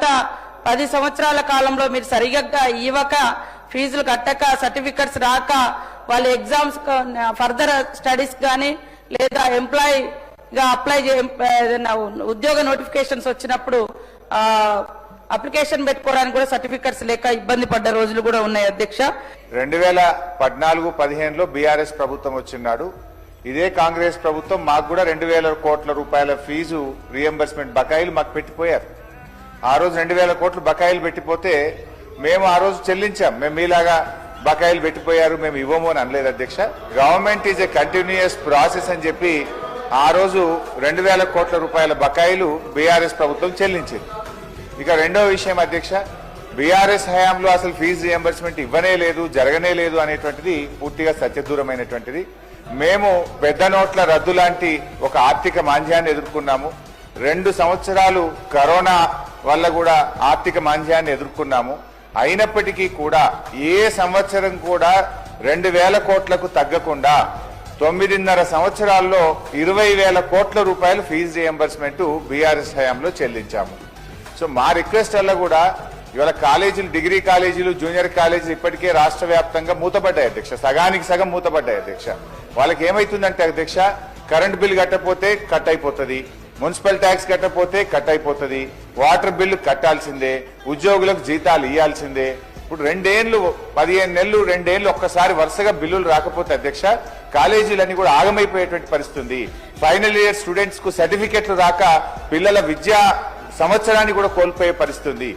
గత 10 సంవత్సరాల కాలంలో మీరు సరిగ్గా ఇవ్వక, ఫీజులు కట్టక, సర్టిఫికెట్స్ రాక, వాళ్ళ ఎగ్జామ్స్ ఫర్దర్ స్టడీస్ కానీ లేదా ఎంప్లాయీగా అప్లై ఏదైనా ఉద్యోగ నోటిఫికేషన్స్ వచ్చినప్పుడు అప్లికేషన్ పెట్టుకోవడానికి కూడా సర్టిఫికెట్స్ లేక ఇబ్బంది పడ్డ రోజులు కూడా ఉన్నాయి అధ్యక్ష. 2014-15లో బీఆర్ఎస్ ప్రభుత్వం వచ్చినాడు. ఇదే కాంగ్రెస్ ప్రభుత్వం మాకు కూడా 2000 కోట్ల రూపాయల ఫీజు రీఎంబర్స్మెంట్ బకాయిలు మాకు పెట్టిపోయారు. ఆ రోజు 2000 కోట్లు బకాయిలు పెట్టిపోతే మేము ఆ రోజు చెల్లించాం. మేము మీలాగా బకాయిలు పెట్టిపోయారు మేము ఇవ్వము అని అనలేదు అధ్యక్ష. Government is a continuous process అని చెప్పి ఆ రోజు 2000 కోట్ల రూపాయల బకాయిలు బీఆర్ఎస్ ప్రభుత్వం చెల్లించింది. ఇక రెండో విషయం అధ్యక్ష, బీఆర్ఎస్ హయాంలో అసలు ఫీజు రియంబర్స్మెంట్ ఇవ్వనే లేదు, జరగనే లేదు అనేటువంటిది పూర్తిగా సత్యదూరమైనటువంటిది. మేము పెద్ద నోట్ల రద్దు లాంటి ఒక ఆర్థిక మాంద్యాన్ని ఎదుర్కొన్నాము. 2 సంవత్సరాలు కరోనా వల్ల కూడా ఆర్థిక మాంద్యాన్ని ఎదుర్కొన్నాము. అయినప్పటికీ కూడా ఏ సంవత్సరం కూడా 2000 కోట్లకు తగ్గకుండా 9.5 సంవత్సరాల్లో 20,000 కోట్ల రూపాయలు ఫీజు రియంబర్స్మెంట్ బీఆర్ఎస్ హయాంలో చెల్లించాము. సో మా రిక్వెస్ట్ వల్ల కూడా ఇవాళ కాలేజీలు, డిగ్రీ కాలేజీలు, జూనియర్ కాలేజీలు ఇప్పటికే రాష్ట్ర వ్యాప్తంగా మూతపడ్డాయి అధ్యక్ష. సగానికి సగం మూతపడ్డాయి అధ్యక్ష. వాళ్ళకి ఏమైతుందంటే అధ్యక్ష, కరెంట్ బిల్ కట్టకపోతే కట్ అయిపోతుంది, మున్సిపల్ ట్యాక్స్ కట్టకపోతే కట్ అయిపోతుంది, వాటర్ బిల్లు కట్టాల్సిందే, ఉద్యోగులకు జీతాలు ఇవ్వాల్సిందే. ఇప్పుడు 2 ఏళ్లు 15 నెలలు 2 ఏళ్లు ఒక్కసారి వరుసగా బిల్లులు రాకపోతే అధ్యక్ష కాలేజీలన్నీ కూడా ఆగమైపోయేటువంటి పరిస్థితి. ఫైనల్ ఇయర్ స్టూడెంట్స్ కు సర్టిఫికెట్లు రాక పిల్లల విద్యా సంవత్సరాన్ని కూడా కోల్పోయే పరిస్థితి.